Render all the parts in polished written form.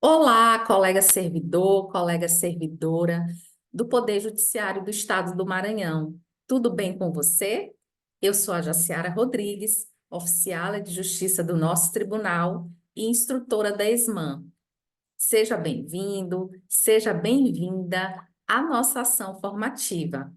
Olá, colega servidor, colega servidora do Poder Judiciário do Estado do Maranhão. Tudo bem com você? Eu sou a Jaciara Rodrigues, oficial de Justiça do nosso tribunal e instrutora da ESMAN. Seja bem-vindo, seja bem-vinda à nossa ação formativa.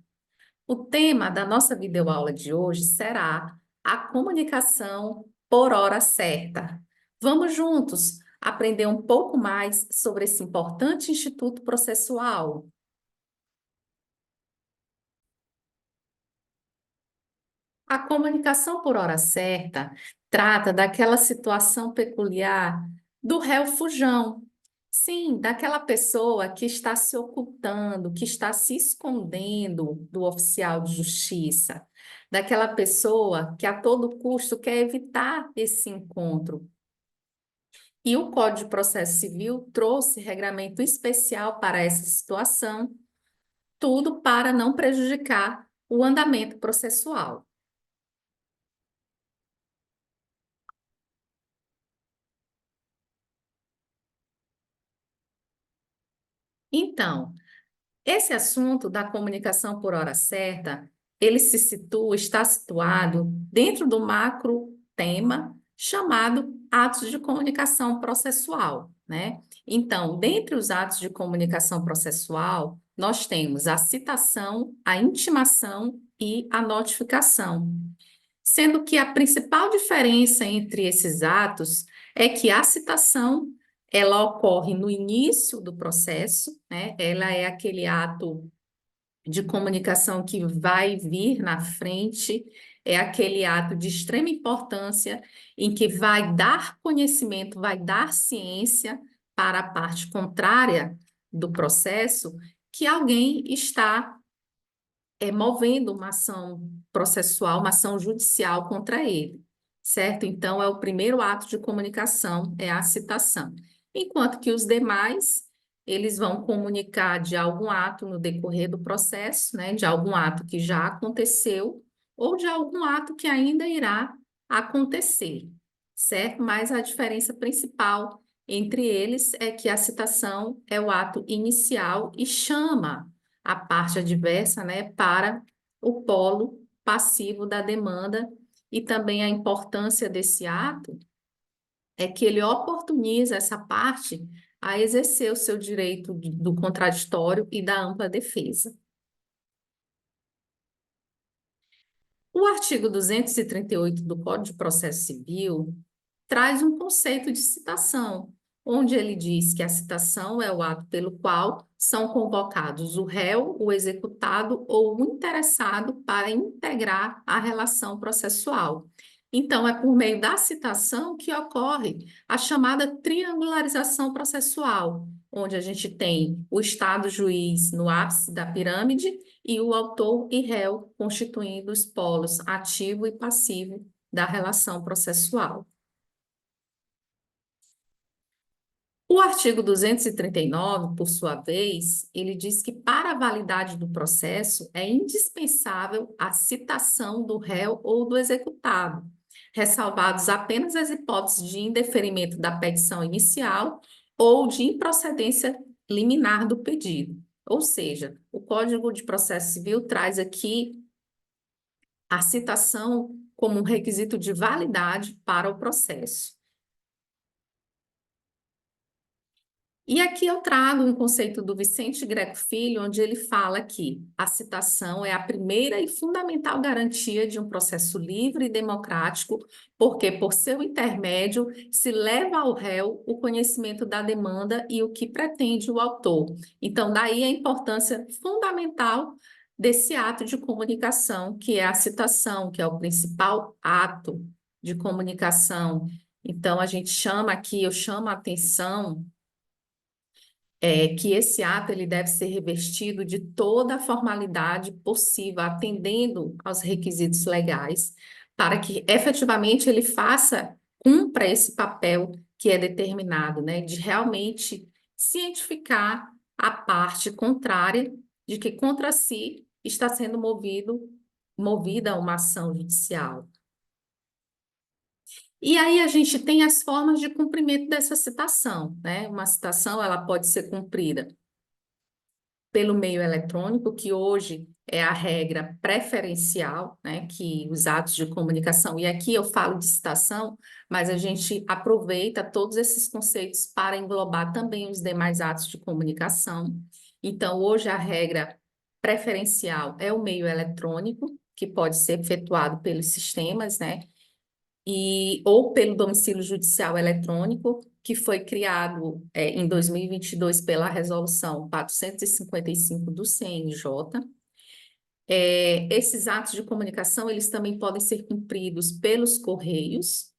O tema da nossa videoaula de hoje será a comunicação por hora certa. Vamos juntos aprender um pouco mais sobre esse importante instituto processual. A comunicação por hora certa trata daquela situação peculiar do réu fujão. Sim, daquela pessoa que está se ocultando, que está se escondendo do oficial de justiça, daquela pessoa que a todo custo quer evitar esse encontro. E o Código de Processo Civil trouxe regramento especial para essa situação, tudo para não prejudicar o andamento processual. Então, esse assunto da comunicação por hora certa, ele se situa, está situado dentro do macro tema chamado atos de comunicação processual, né? Então, dentre os atos de comunicação processual, nós temos a citação, a intimação e a notificação. Sendo que a principal diferença entre esses atos é que a citação ela ocorre no início do processo, né? Ela é aquele ato de comunicação que vai vir na frente, é aquele ato de extrema importância em que vai dar conhecimento, vai dar ciência para a parte contrária do processo que alguém está movendo uma ação processual, uma ação judicial contra ele, certo? Então, é o primeiro ato de comunicação, é a citação. Enquanto que os demais, eles vão comunicar de algum ato no decorrer do processo, né? De algum ato que já aconteceu ou de algum ato que ainda irá acontecer, certo? Mas a diferença principal entre eles é que a citação é o ato inicial e chama a parte adversa, né, para o polo passivo da demanda e também a importância desse ato é que ele oportuniza essa parte a exercer o seu direito do contraditório e da ampla defesa. O artigo 238 do Código de Processo Civil traz um conceito de citação, onde ele diz que a citação é o ato pelo qual são convocados o réu, o executado ou o interessado para integrar a relação processual. Então, é por meio da citação que ocorre a chamada triangularização processual, onde a gente tem o Estado juiz no ápice da pirâmide e o autor e réu constituindo os polos ativo e passivo da relação processual. O artigo 239, por sua vez, ele diz que para a validade do processo é indispensável a citação do réu ou do executado, ressalvados apenas as hipóteses de indeferimento da petição inicial ou de improcedência liminar do pedido. Ou seja, o Código de Processo Civil traz aqui a citação como um requisito de validade para o processo. E aqui eu trago um conceito do Vicente Greco Filho, onde ele fala que a citação é a primeira e fundamental garantia de um processo livre e democrático, porque por seu intermédio se leva ao réu o conhecimento da demanda e o que pretende o autor. Então, daí a importância fundamental desse ato de comunicação, que é a citação, que é o principal ato de comunicação. Então, a gente chama aqui, eu chamo a atenção que esse ato ele deve ser revestido de toda a formalidade possível, atendendo aos requisitos legais, para que efetivamente ele cumpra esse papel que é determinado, né, de realmente cientificar a parte contrária de que contra si está sendo movida uma ação judicial. E aí a gente tem as formas de cumprimento dessa citação, né? Uma citação, ela pode ser cumprida pelo meio eletrônico, que hoje é a regra preferencial, né, que os atos de comunicação, e aqui eu falo de citação, mas a gente aproveita todos esses conceitos para englobar também os demais atos de comunicação. Então, hoje a regra preferencial é o meio eletrônico, que pode ser efetuado pelos sistemas, né, ou pelo domicílio judicial eletrônico, que foi criado em 2022 pela Resolução 455 do CNJ. Esses atos de comunicação, eles também podem ser cumpridos pelos correios,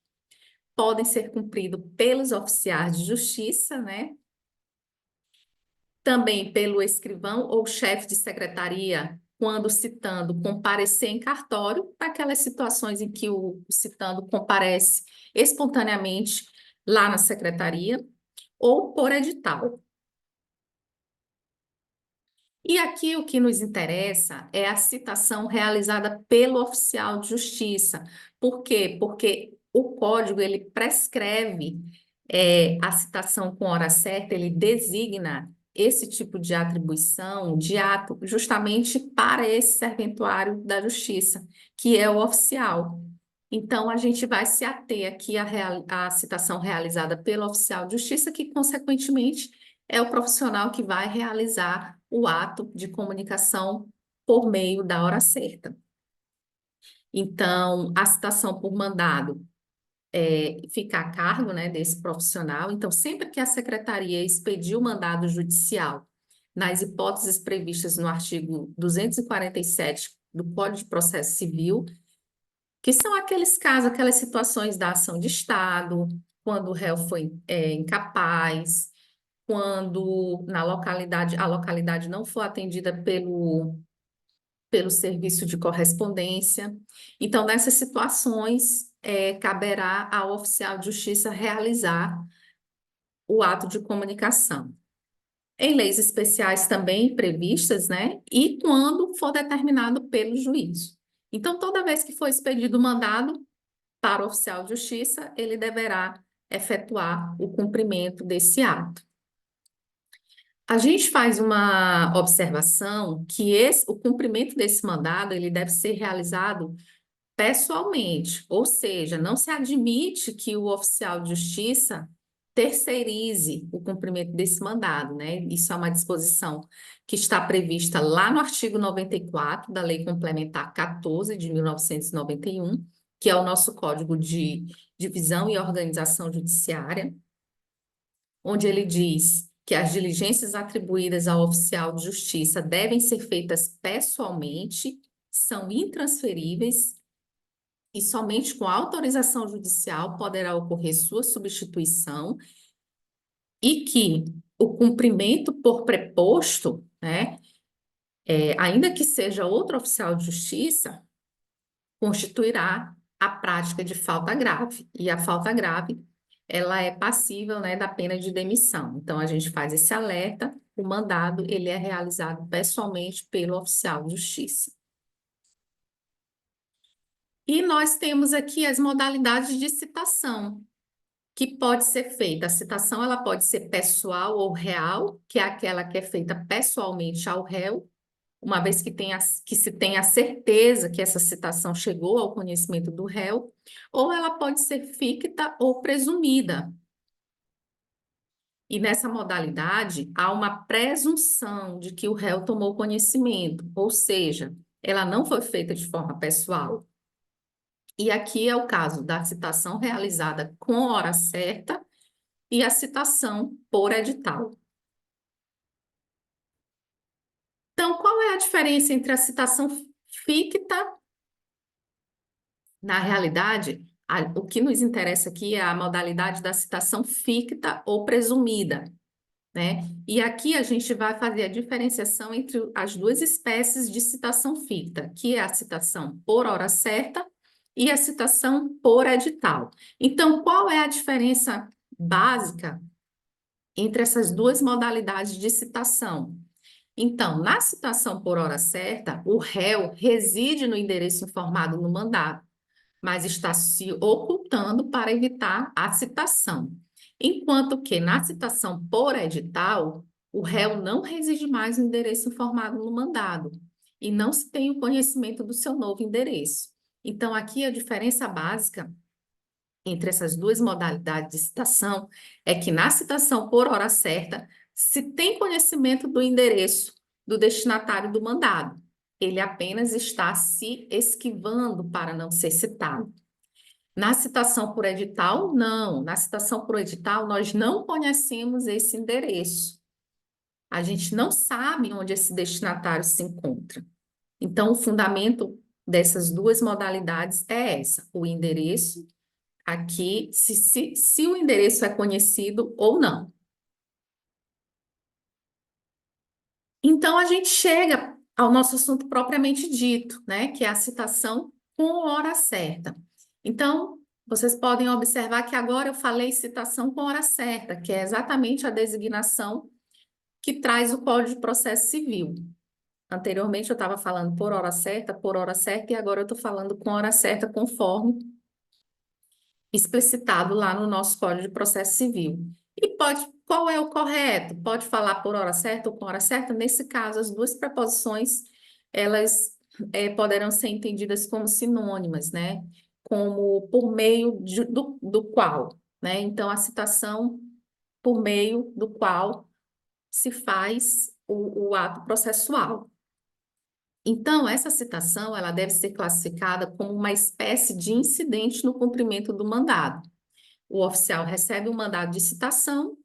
podem ser cumpridos pelos oficiais de justiça, né? Também pelo escrivão ou chefe de secretaria, quando citando comparecer em cartório, para aquelas situações em que o citando comparece espontaneamente lá na secretaria, ou por edital. E aqui o que nos interessa é a citação realizada pelo oficial de justiça. Por quê? Porque o código ele prescreve a citação com hora certa, ele designa esse tipo de atribuição, de ato, justamente para esse serventuário da justiça, que é o oficial. Então, a gente vai se ater aqui à citação realizada pelo oficial de justiça, que, consequentemente, é o profissional que vai realizar o ato de comunicação por meio da hora certa. Então, a citação por mandado fica a cargo, né, desse profissional. Então, sempre que a secretaria expedir o mandado judicial, nas hipóteses previstas no artigo 247 do Código de Processo Civil, que são aqueles casos, aquelas situações da ação de Estado, quando o réu foi incapaz, quando na localidade, a localidade não for atendida pelo serviço de correspondência. Então, nessas situações, caberá ao oficial de justiça realizar o ato de comunicação. Em leis especiais também previstas, né? E quando for determinado pelo juiz. Então, toda vez que for expedido o mandado para o oficial de justiça, ele deverá efetuar o cumprimento desse ato. A gente faz uma observação que o cumprimento desse mandado ele deve ser realizado pessoalmente, ou seja, não se admite que o oficial de justiça terceirize o cumprimento desse mandado, né? Isso é uma disposição que está prevista lá no artigo 94 da Lei Complementar 14 de 1991, que é o nosso Código de Divisão e Organização Judiciária, onde ele diz que as diligências atribuídas ao oficial de justiça devem ser feitas pessoalmente, são intransferíveis e somente com autorização judicial poderá ocorrer sua substituição e que o cumprimento por preposto, né, ainda que seja outro oficial de justiça, constituirá a prática de falta grave. E a falta grave, ela é passível, né, da pena de demissão. Então, a gente faz esse alerta, o mandado, ele é realizado pessoalmente pelo oficial de justiça. E nós temos aqui as modalidades de citação, que pode ser feita. A citação, ela pode ser pessoal ou real, que é aquela que é feita pessoalmente ao réu, uma vez que se tenha certeza que essa citação chegou ao conhecimento do réu, ou ela pode ser ficta ou presumida. E nessa modalidade, há uma presunção de que o réu tomou conhecimento, ou seja, ela não foi feita de forma pessoal. E aqui é o caso da citação realizada com hora certa e a citação por edital. Então, qual é a diferença entre a citação ficta? Na realidade, o que nos interessa aqui é a modalidade da citação ficta ou presumida, né? E aqui a gente vai fazer a diferenciação entre as duas espécies de citação ficta, que é a citação por hora certa e a citação por edital. Então, qual é a diferença básica entre essas duas modalidades de citação? Então, na citação por hora certa, o réu reside no endereço informado no mandado. mas está se ocultando para evitar a citação. Enquanto que na citação por edital, o réu não reside mais no endereço informado no mandado e não se tem o conhecimento do seu novo endereço. Então, aqui a diferença básica entre essas duas modalidades de citação é que na citação por hora certa se tem conhecimento do endereço do destinatário do mandado. Ele apenas está se esquivando para não ser citado. Na citação por edital, não. Na citação por edital, nós não conhecemos esse endereço. A gente não sabe onde esse destinatário se encontra. Então, o fundamento dessas duas modalidades é essa: o endereço, aqui, se o endereço é conhecido ou não. Então, a gente chega ao nosso assunto propriamente dito, né, que é a citação com hora certa. Então, vocês podem observar que agora eu falei citação com hora certa, que é exatamente a designação que traz o Código de Processo Civil. Anteriormente eu estava falando por hora certa, e agora eu estou falando com hora certa, conforme explicitado lá no nosso Código de Processo Civil. E qual é o correto? Pode falar por hora certa ou com hora certa? Nesse caso, as duas preposições, elas poderão ser entendidas como sinônimas, né? Como por meio do qual, né? Então, a citação por meio do qual se faz o ato processual. Então, essa citação, ela deve ser classificada como uma espécie de incidente no cumprimento do mandado. O oficial recebe um mandado de citação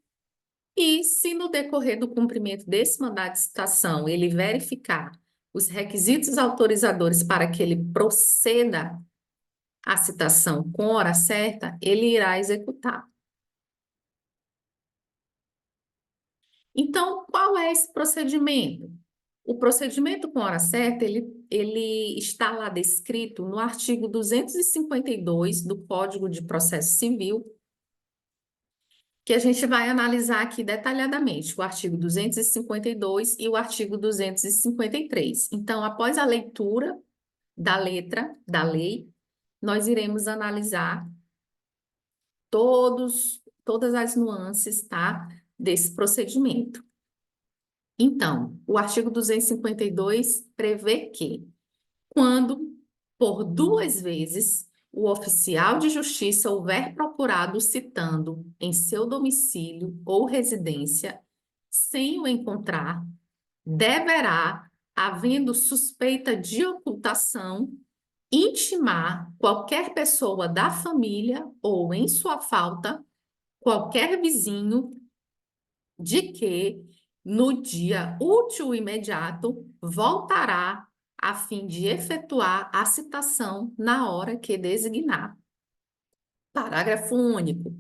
e, se no decorrer do cumprimento desse mandado de citação ele verificar os requisitos autorizadores para que ele proceda à citação com hora certa, ele irá executar. Então, qual é esse procedimento? O procedimento com hora certa, ele está lá descrito no artigo 252 do Código de Processo Civil, que a gente vai analisar aqui detalhadamente, o artigo 252 e o artigo 253. Então, após a leitura da letra da lei, nós iremos analisar todas as nuances, tá, desse procedimento. Então, o artigo 252 prevê que, quando, por duas vezes, o oficial de justiça houver procurado citando em seu domicílio ou residência, sem o encontrar, deverá, havendo suspeita de ocultação, intimar qualquer pessoa da família ou, em sua falta, qualquer vizinho de que, no dia útil imediato, voltará a fim de efetuar a citação na hora que designar. Parágrafo único.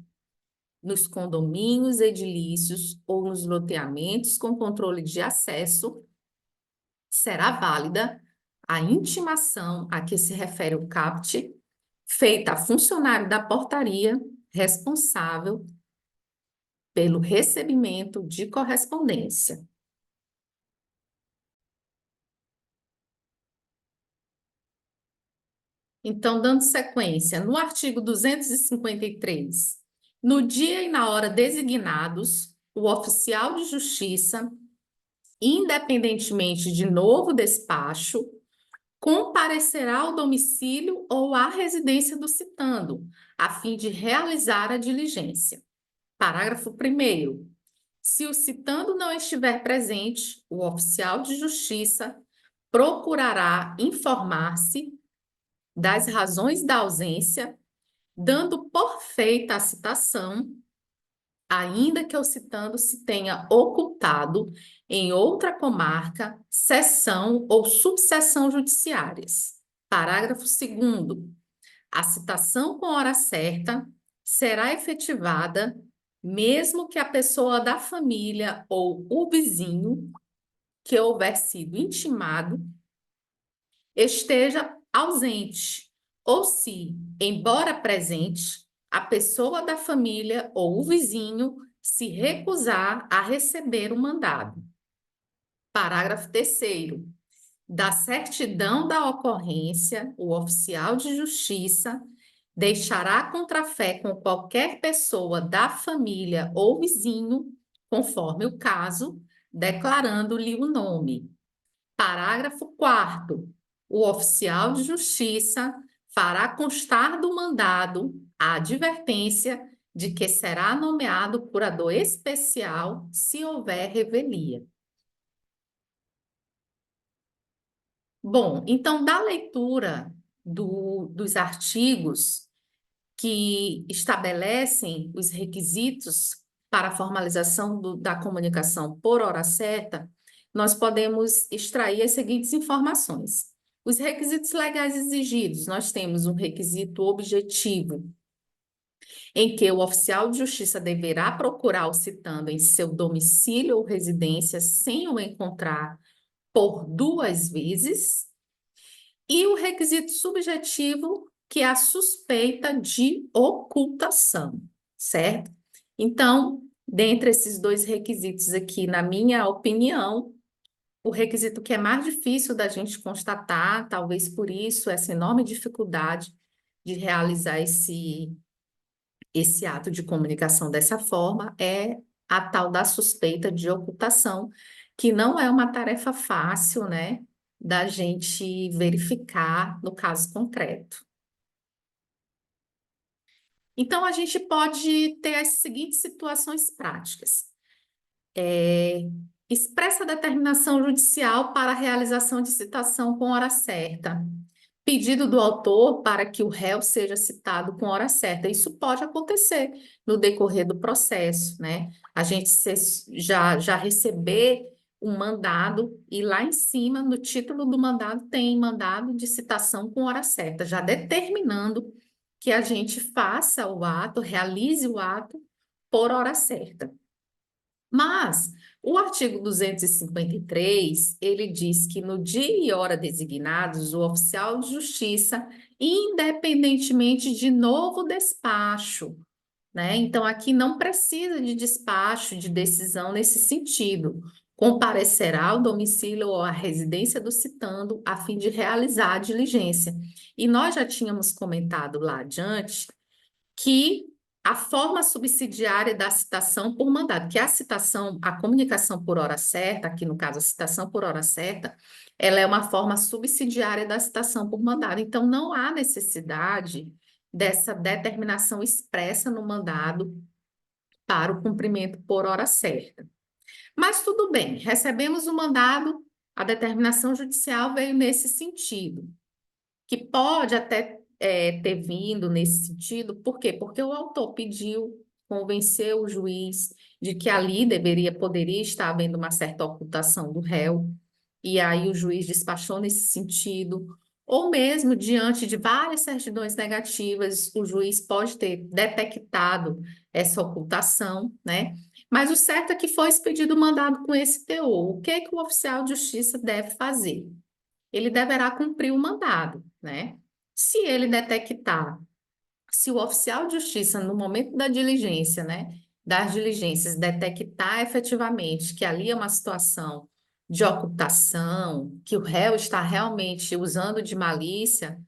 Nos condomínios edilícios ou nos loteamentos com controle de acesso, será válida a intimação a que se refere o CAPT, feita a funcionário da portaria responsável pelo recebimento de correspondência. Então, dando sequência, no artigo 253, no dia e na hora designados, o oficial de justiça, independentemente de novo despacho, comparecerá ao domicílio ou à residência do citando, a fim de realizar a diligência. Parágrafo 1º. Se o citando não estiver presente, o oficial de justiça procurará informar-se das razões da ausência, dando por feita a citação, ainda que o citando se tenha ocultado em outra comarca, seção ou subseção judiciárias. Parágrafo 2º. A citação com hora certa será efetivada mesmo que a pessoa da família ou o vizinho que houver sido intimado esteja ausente, ou se, embora presente, a pessoa da família ou o vizinho se recusar a receber o mandado. Parágrafo 3º. da certidão da ocorrência, o oficial de justiça deixará contrafé com qualquer pessoa da família ou vizinho, conforme o caso, declarando-lhe o nome. Parágrafo 4º. O oficial de justiça fará constar do mandado a advertência de que será nomeado curador especial se houver revelia. Bom, então, da leitura dos artigos que estabelecem os requisitos para a formalização da comunicação por hora certa, nós podemos extrair as seguintes informações. Os requisitos legais exigidos, nós temos um requisito objetivo, em que o oficial de justiça deverá procurar o citando em seu domicílio ou residência sem o encontrar por 2 vezes, e o requisito subjetivo, que é a suspeita de ocultação, certo? Então, dentre esses 2 requisitos aqui, na minha opinião, o requisito que é mais difícil da gente constatar, talvez por isso, essa enorme dificuldade de realizar esse ato de comunicação dessa forma, é a tal da suspeita de ocultação, que não é uma tarefa fácil, né, da gente verificar no caso concreto. Então, a gente pode ter as seguintes situações práticas. Expressa determinação judicial para a realização de citação com hora certa. Pedido do autor para que o réu seja citado com hora certa. Isso pode acontecer no decorrer do processo, né? A gente já receber um mandado e lá em cima, no título do mandado, tem mandado de citação com hora certa, já determinando que a gente faça o ato, realize o ato por hora certa. Mas o artigo 253, ele diz que no dia e hora designados, o oficial de justiça, independentemente de novo despacho, né? Então, aqui não precisa de despacho, de decisão nesse sentido. Comparecerá ao domicílio ou à residência do citando, a fim de realizar a diligência. E nós já tínhamos comentado lá adiante que a forma subsidiária da citação por mandado, que a citação, a comunicação por hora certa, aqui no caso a citação por hora certa, ela é uma forma subsidiária da citação por mandado. Então, não há necessidade dessa determinação expressa no mandado para o cumprimento por hora certa. Mas tudo bem, recebemos o mandado, a determinação judicial veio nesse sentido, que pode até ter vindo nesse sentido, por quê? Porque o autor pediu, convenceu o juiz de que ali poderia estar havendo uma certa ocultação do réu, e aí o juiz despachou nesse sentido, ou mesmo diante de várias certidões negativas, o juiz pode ter detectado essa ocultação, né? Mas o certo é que foi expedido o mandado com esse teor. O que é que o oficial de justiça deve fazer? Ele deverá cumprir o mandado, né? Se ele detectar, se o oficial de justiça, no momento da diligência, né, das diligências, detectar efetivamente que ali é uma situação de ocultação, que o réu está realmente usando de malícia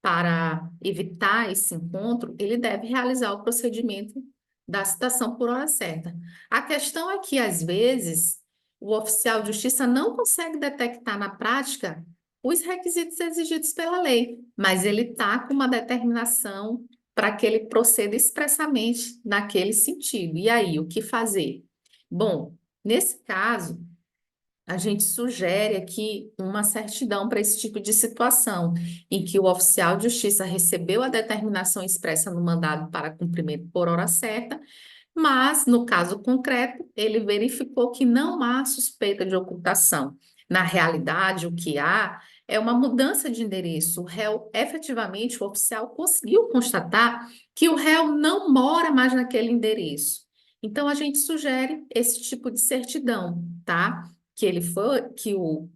para evitar esse encontro, ele deve realizar o procedimento da citação por hora certa. A questão é que, às vezes, o oficial de justiça não consegue detectar na prática os requisitos exigidos pela lei, mas ele está com uma determinação para que ele proceda expressamente naquele sentido. E aí, o que fazer? Bom, nesse caso, a gente sugere aqui uma certidão para esse tipo de situação, em que o oficial de justiça recebeu a determinação expressa no mandado para cumprimento por hora certa, mas, no caso concreto, ele verificou que não há suspeita de ocultação. Na realidade, o que há é uma mudança de endereço. O réu, efetivamente, o oficial conseguiu constatar que o réu não mora mais naquele endereço. Então, a gente sugere esse tipo de certidão, tá? Que ele foi, que o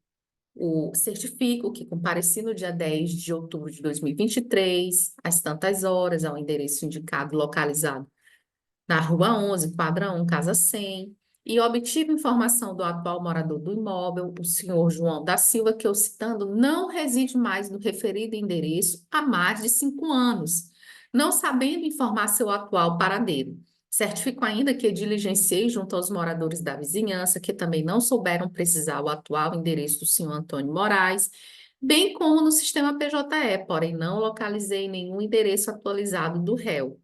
certifico que compareci no dia 10 de outubro de 2023, às tantas horas, ao endereço indicado localizado na Rua 11, quadra 1, casa 100, e obtive informação do atual morador do imóvel, o senhor João da Silva, que eu citando, não reside mais no referido endereço há mais de 5 anos, não sabendo informar seu atual paradeiro. Certifico ainda que diligenciei junto aos moradores da vizinhança, que também não souberam precisar o atual endereço do senhor Antônio Moraes, bem como no sistema PJE, porém não localizei nenhum endereço atualizado do réu.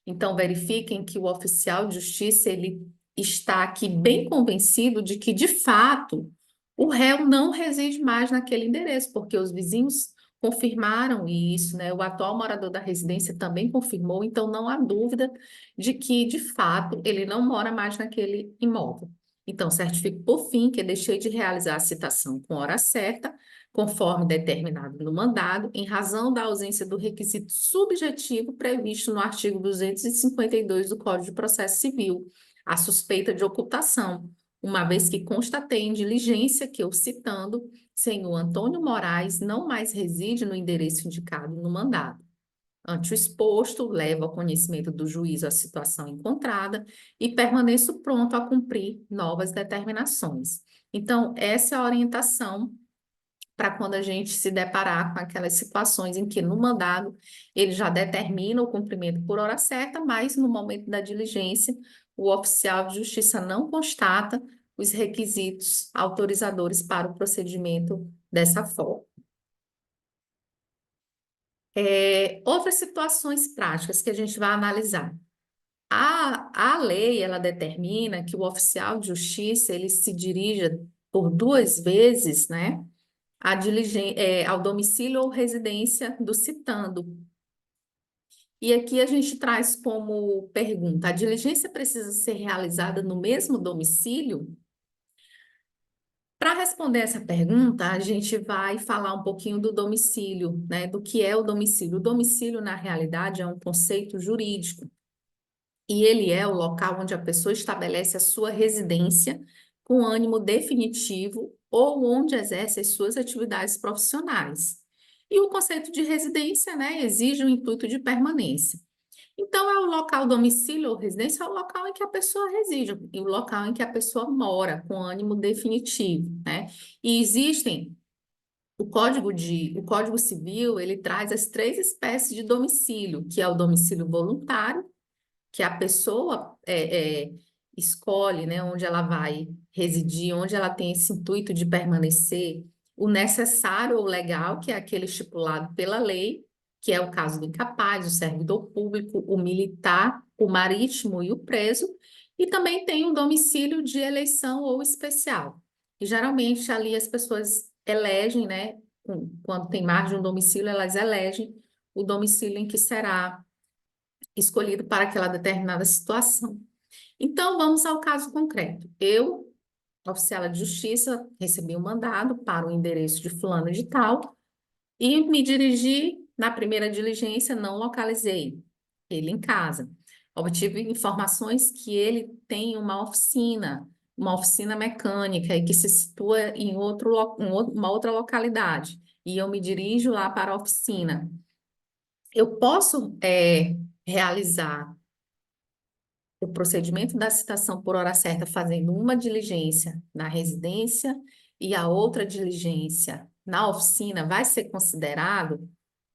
Então, verifiquem que o oficial de justiça ele está aqui bem convencido de que, de fato, o réu não reside mais naquele endereço, porque os vizinhos confirmaram isso, né? O atual morador da residência também confirmou, então não há dúvida de que, de fato, ele não mora mais naquele imóvel. Então, certifico por fim que deixei de realizar a citação com hora certa, conforme determinado no mandado, em razão da ausência do requisito subjetivo previsto no artigo 252 do Código de Processo Civil, a suspeita de ocultação, uma vez que constatei em diligência que eu citando, senhor Antônio Moraes não mais reside no endereço indicado no mandado. Ante o exposto, levo ao conhecimento do juízo a situação encontrada e permaneço pronto a cumprir novas determinações. Então, essa é a orientação para quando a gente se deparar com aquelas situações em que no mandado ele já determina o cumprimento por hora certa, mas no momento da diligência o oficial de justiça não constata os requisitos autorizadores para o procedimento dessa forma. Outras situações práticas que a gente vai analisar. A lei, ela determina que o oficial de justiça, ele se dirija por 2 vezes, né, ao domicílio ou residência do citando. E aqui a gente traz como pergunta: a diligência precisa ser realizada no mesmo domicílio? Para responder essa pergunta, a gente vai falar um pouquinho do domicílio, né? Do que é o domicílio. O domicílio, na realidade, é um conceito jurídico e ele é o local onde a pessoa estabelece a sua residência com ânimo definitivo ou onde exerce as suas atividades profissionais. E o conceito de residência, né, exige o intuito de permanência. Então, é o local, domicílio ou residência, é o local em que a pessoa reside, e o local em que a pessoa mora, com ânimo definitivo, né? E existem, o Código Civil, ele traz as 3 espécies de domicílio, que é o domicílio voluntário, que a pessoa escolhe, né, onde ela vai residir, onde ela tem esse intuito de permanecer, o necessário ou legal, que é aquele estipulado pela lei, que é o caso do incapaz, o servidor público, o militar, o marítimo e o preso, e também tem um domicílio de eleição ou especial. E geralmente ali as pessoas elegem, né, quando tem mais de um domicílio, elas elegem o domicílio em que será escolhido para aquela determinada situação. Então, vamos ao caso concreto. Eu, oficial de justiça, recebi um mandado para o endereço de fulano de tal e me dirigi na primeira diligência, não localizei ele em casa. Obtive informações que ele tem uma oficina mecânica e que se situa em uma outra localidade. E eu me dirijo lá para a oficina. Eu posso realizar o procedimento da citação por hora certa fazendo uma diligência na residência e a outra diligência na oficina vai ser considerado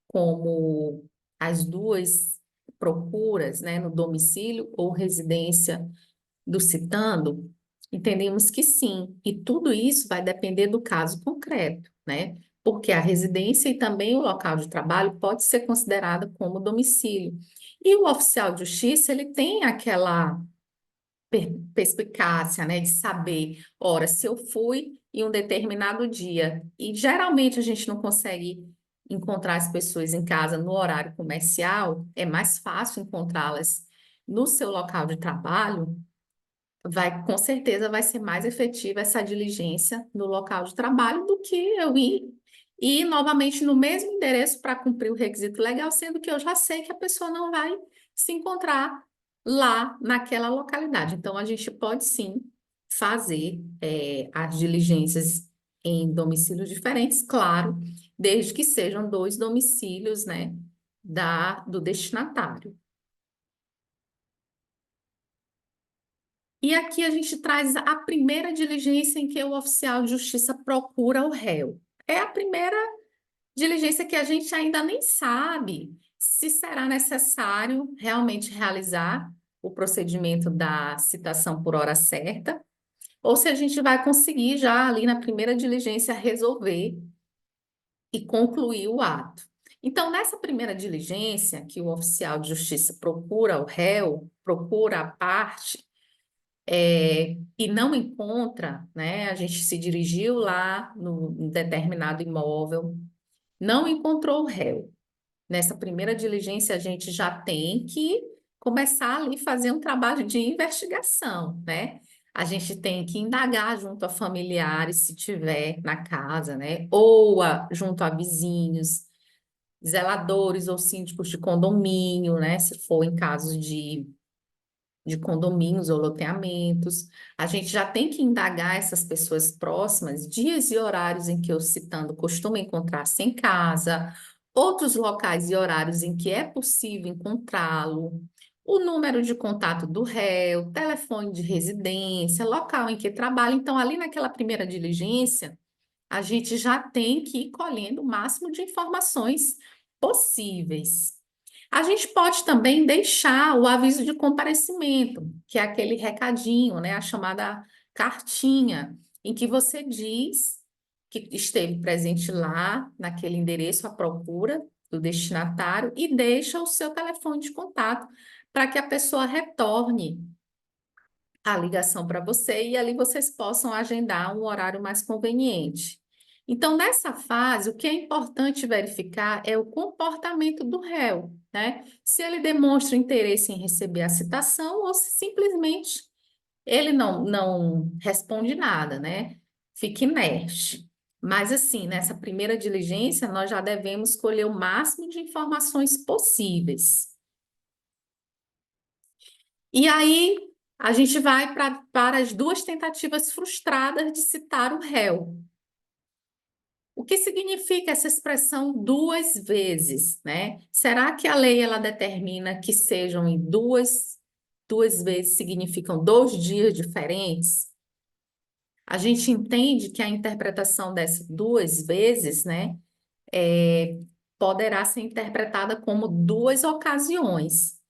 como as duas procuras, né, no domicílio ou residência do citando? Entendemos que sim, e tudo isso vai depender do caso concreto, né? Porque a residência e também o local de trabalho pode ser considerado como domicílio. E o oficial de justiça, ele tem aquela perspicácia, né, de saber, ora, se eu fui em um determinado dia, e geralmente a gente não consegue encontrar as pessoas em casa no horário comercial, é mais fácil encontrá-las no seu local de trabalho, com certeza vai ser mais efetiva essa diligência no local de trabalho do que eu ir novamente no mesmo endereço para cumprir o requisito legal, sendo que eu já sei que a pessoa não vai se encontrar lá naquela localidade. Então, a gente pode sim fazer as diligências em domicílios diferentes, claro, desde que sejam 2 domicílios, né, do destinatário. E aqui a gente traz a primeira diligência em que o oficial de justiça procura o réu. É a primeira diligência que a gente ainda nem sabe se será necessário realmente realizar o procedimento da citação por hora certa, ou se a gente vai conseguir já ali na primeira diligência resolver e concluir o ato. Então, nessa primeira diligência, que o oficial de justiça procura o réu, procura a parte, e não encontra, né? A gente se dirigiu lá no determinado imóvel, não encontrou o réu. Nessa primeira diligência, a gente já tem que começar ali fazer um trabalho de investigação, né? A gente tem que indagar junto a familiares, se tiver na casa, né? Ou junto a vizinhos, zeladores ou síndicos de condomínio, né? Se for em casos de condomínios ou loteamentos. A gente já tem que indagar essas pessoas próximas, dias e horários em que o citando costuma encontrar-se em casa, outros locais e horários em que é possível encontrá-lo, o número de contato do réu, telefone de residência, local em que trabalha. Então, ali naquela primeira diligência, a gente já tem que ir colhendo o máximo de informações possíveis. A gente pode também deixar o aviso de comparecimento, que é aquele recadinho, né, a chamada cartinha, em que você diz que esteve presente lá, naquele endereço, à procura do destinatário e deixa o seu telefone de contato para que a pessoa retorne a ligação para você e ali vocês possam agendar um horário mais conveniente. Então, nessa fase, o que é importante verificar é o comportamento do réu, né? Se ele demonstra interesse em receber a citação ou se simplesmente ele não responde nada, né? Fica inerte. Mas, assim, nessa primeira diligência, nós já devemos colher o máximo de informações possíveis. E aí a gente vai para as duas tentativas frustradas de citar o réu. O que significa essa expressão duas vezes, né? Será que a lei ela determina que sejam em duas vezes significam 2 dias diferentes? A gente entende que a interpretação dessas duas vezes, né, é, poderá ser interpretada como duas ocasiões,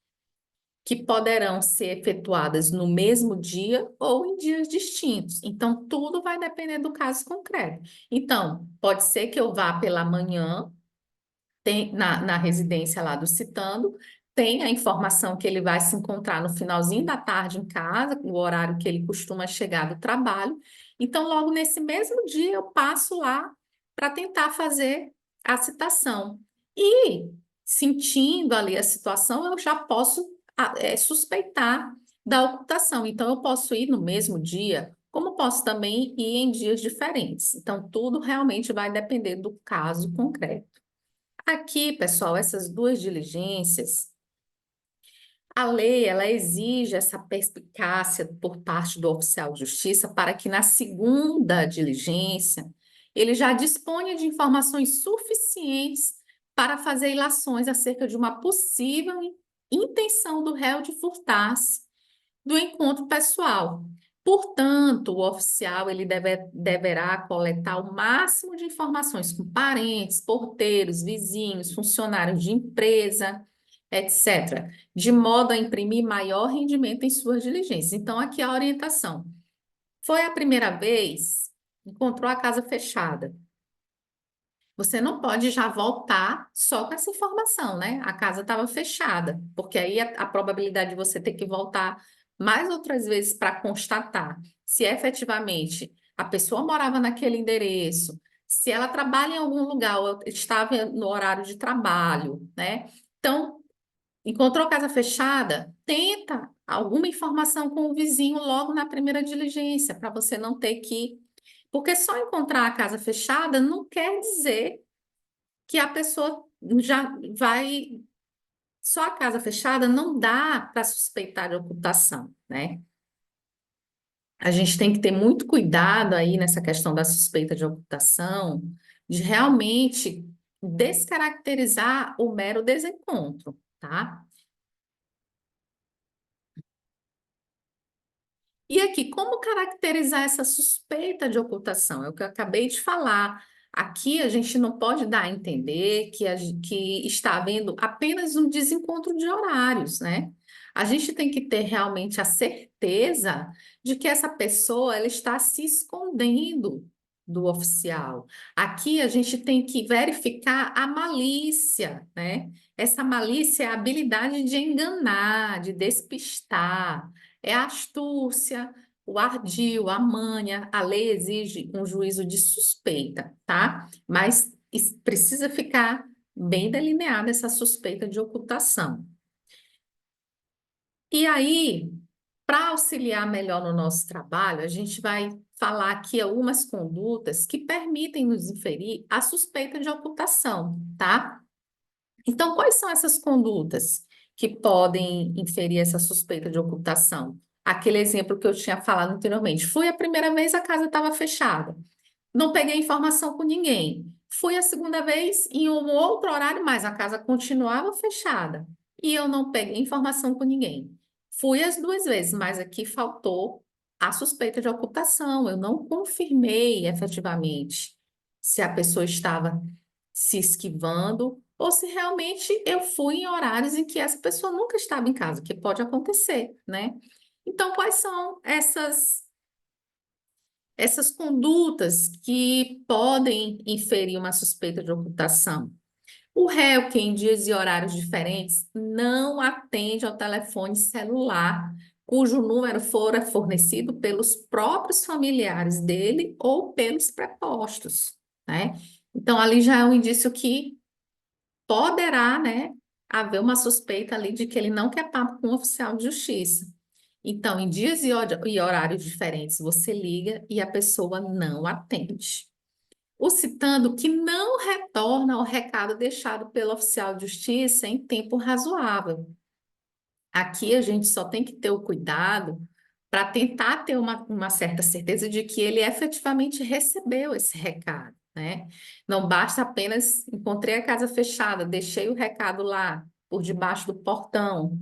que poderão ser efetuadas no mesmo dia ou em dias distintos. Então, tudo vai depender do caso concreto. Então, pode ser que eu vá pela manhã, na residência lá do citando, tem a informação que ele vai se encontrar no finalzinho da tarde em casa, o horário que ele costuma chegar do trabalho. Então, logo nesse mesmo dia, eu passo lá para tentar fazer a citação. E, sentindo ali a situação, eu já posso suspeitar da ocultação. Então, eu posso ir no mesmo dia, como posso também ir em dias diferentes. Então, tudo realmente vai depender do caso concreto. Aqui, pessoal, essas duas diligências, a lei, ela exige essa perspicácia por parte do oficial de justiça para que na segunda diligência ele já disponha de informações suficientes para fazer ilações acerca de uma possível intenção do réu de furtar-se do encontro pessoal. Portanto, o oficial ele deverá coletar o máximo de informações com parentes, porteiros, vizinhos, funcionários de empresa, etc., de modo a imprimir maior rendimento em suas diligências. Então, aqui a orientação. Foi a primeira vez, encontrou a casa fechada. Você não pode já voltar só com essa informação, né? A casa estava fechada, porque aí a probabilidade de você ter que voltar mais outras vezes para constatar se efetivamente a pessoa morava naquele endereço, se ela trabalha em algum lugar ou estava no horário de trabalho, né? Então, encontrou casa fechada? Tenta alguma informação com o vizinho logo na primeira diligência, para você não ter que. Porque só encontrar a casa fechada não quer dizer que a pessoa já vai. Só a casa fechada não dá para suspeitar de ocultação, né? A gente tem que ter muito cuidado aí nessa questão da suspeita de ocultação, de realmente descaracterizar o mero desencontro, tá? E aqui, como caracterizar essa suspeita de ocultação? É o que eu acabei de falar. Aqui a gente não pode dar a entender que está havendo apenas um desencontro de horários, né? A gente tem que ter realmente a certeza de que essa pessoa ela está se escondendo do oficial. Aqui a gente tem que verificar a malícia, né? Essa malícia é a habilidade de enganar, de despistar. É a astúcia, o ardil, a manha. A lei exige um juízo de suspeita, tá? Mas precisa ficar bem delineada essa suspeita de ocultação. E aí, para auxiliar melhor no nosso trabalho, a gente vai falar aqui algumas condutas que permitem nos inferir a suspeita de ocultação, tá? Então, quais são essas condutas que podem inferir essa suspeita de ocultação? Aquele exemplo que eu tinha falado anteriormente. Fui a primeira vez, a casa estava fechada. Não peguei informação com ninguém. Fui a segunda vez em um outro horário, mas a casa continuava fechada. E eu não peguei informação com ninguém. Fui as duas vezes, mas aqui faltou a suspeita de ocultação. Eu não confirmei efetivamente se a pessoa estava se esquivando ou se realmente eu fui em horários em que essa pessoa nunca estava em casa, que pode acontecer, né? Então, quais são essas condutas que podem inferir uma suspeita de ocultação? O réu, que em dias e horários diferentes não atende ao telefone celular, cujo número fora fornecido pelos próprios familiares dele ou pelos prepostos, né? Então, ali já é um indício que poderá, né, haver uma suspeita ali de que ele não quer papo com um oficial de justiça. Então, em dias e horários diferentes, você liga e a pessoa não atende. O citando que não retorna ao recado deixado pelo oficial de justiça em tempo razoável. Aqui a gente só tem que ter o cuidado para tentar ter uma certa certeza de que ele efetivamente recebeu esse recado, né? Não basta apenas encontrei a casa fechada, deixei o recado lá por debaixo do portão.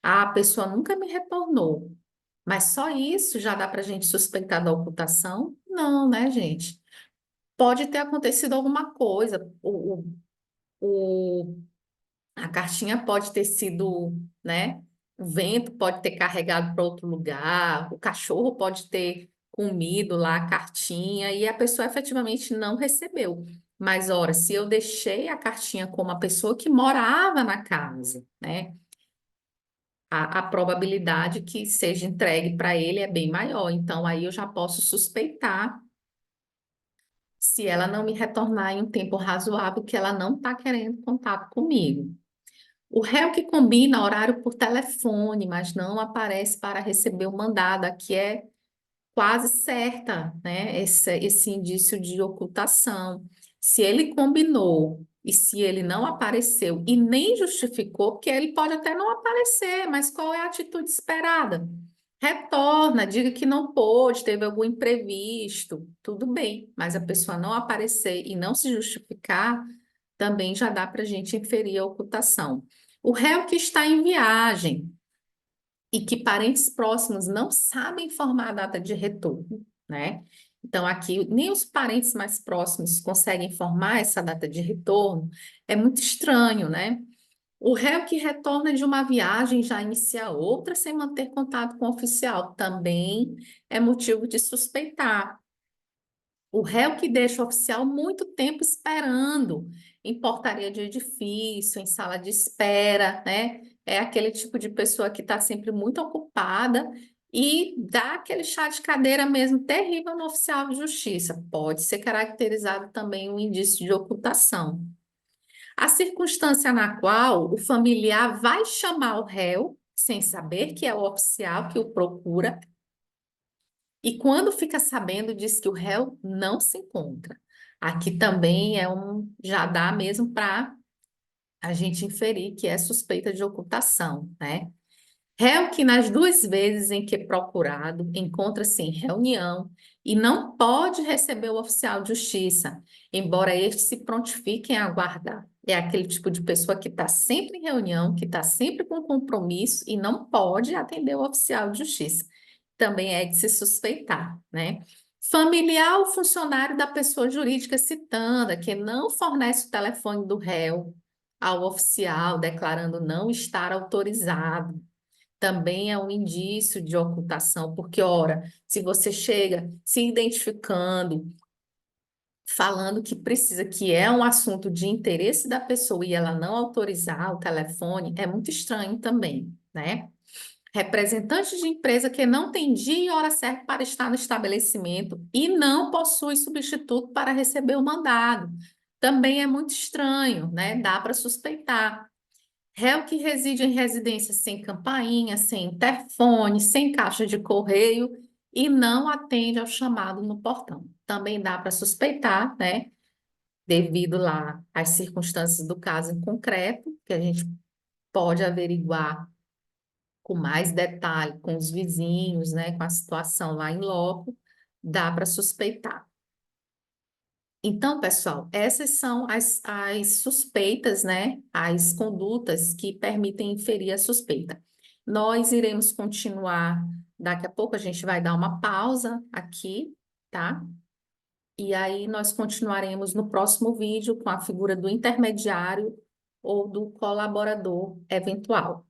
Ah, a pessoa nunca me retornou. Mas só isso já dá para a gente suspeitar da ocultação? Não, né, gente? Pode ter acontecido alguma coisa. O a cartinha pode ter sido, né? O vento pode ter carregado para outro lugar, o cachorro pode ter comido lá a cartinha e a pessoa efetivamente não recebeu. Mas, ora, se eu deixei a cartinha com uma pessoa que morava na casa, né? A probabilidade que seja entregue para ele é bem maior. Então, aí eu já posso suspeitar, se ela não me retornar em um tempo razoável, que ela não está querendo contato comigo. O réu que combina horário por telefone, mas não aparece para receber o mandado, aqui é quase certa, né? Esse indício de ocultação. Se ele combinou e se ele não apareceu e nem justificou, porque ele pode até não aparecer, mas qual é a atitude esperada? Retorna, diga que não pôde, teve algum imprevisto, tudo bem, mas a pessoa não aparecer e não se justificar, também já dá para a gente inferir a ocultação. O réu que está em viagem e que parentes próximos não sabem informar a data de retorno, né? Então, aqui, nem os parentes mais próximos conseguem informar essa data de retorno, é muito estranho, né? O réu que retorna de uma viagem já inicia outra sem manter contato com o oficial, também é motivo de suspeitar. O réu que deixa o oficial muito tempo esperando em portaria de edifício, em sala de espera, né? É aquele tipo de pessoa que está sempre muito ocupada e dá aquele chá de cadeira mesmo terrível no oficial de justiça. Pode ser caracterizado também um indício de ocultação. A circunstância na qual o familiar vai chamar o réu, sem saber que é o oficial que o procura, e quando fica sabendo, diz que o réu não se encontra. Aqui também já dá mesmo para a gente inferir que é suspeita de ocultação, né? Réu que nas duas vezes em que é procurado encontra-se em reunião e não pode receber o oficial de justiça, embora este se prontifique em aguardar. É aquele tipo de pessoa que está sempre em reunião, que está sempre com compromisso e não pode atender o oficial de justiça. também é de se suspeitar, né? Familiar ou funcionário da pessoa jurídica citada, que não fornece o telefone do réu ao oficial, declarando não estar autorizado, também é um indício de ocultação, porque, ora, se você chega se identificando, falando que precisa, que é um assunto de interesse da pessoa e ela não autorizar o telefone, é muito estranho também, né? Representante de empresa que não tem dia e hora certa para estar no estabelecimento e não possui substituto para receber o mandado. Também é muito estranho, né? Dá para suspeitar. Réu que reside em residência sem campainha, sem interfone, sem caixa de correio e não atende ao chamado no portão. Também dá para suspeitar, né? Devido lá às circunstâncias do caso em concreto, que a gente pode averiguar com mais detalhe com os vizinhos, né, com a situação lá em loco, dá para suspeitar. Então, pessoal, essas são as suspeitas, né, as condutas que permitem inferir a suspeita. Nós iremos continuar, daqui a pouco a gente vai dar uma pausa aqui, tá? E aí nós continuaremos no próximo vídeo com a figura do intermediário ou do colaborador eventual.